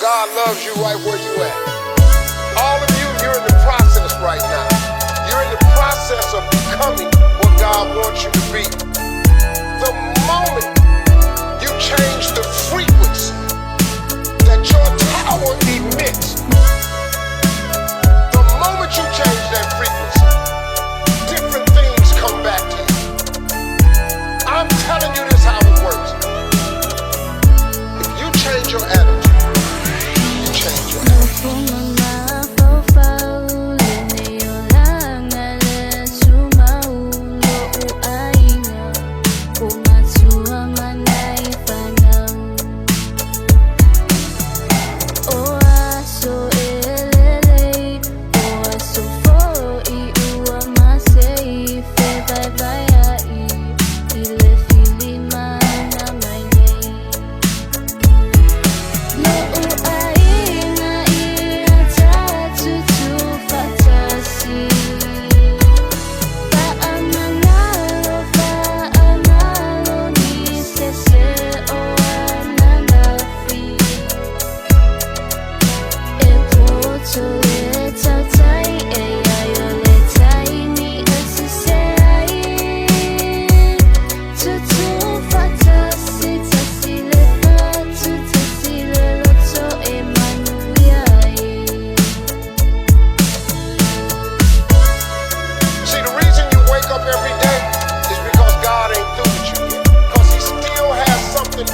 God loves you right where you at. All of you, you're in the process right now. You're in the process of becoming what God wants you to be. The moment you change the frequency that your tower emits, the moment you change that frequency, different things come back to you. I'm telling you this how it works. If you change your attitude, you change your attitude.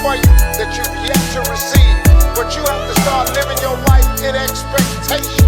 For you that you've yet to receive, but you have to start living your life in expectation.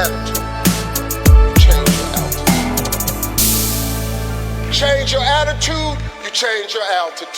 attitude, you change your altitude. Change your attitude, you change your altitude.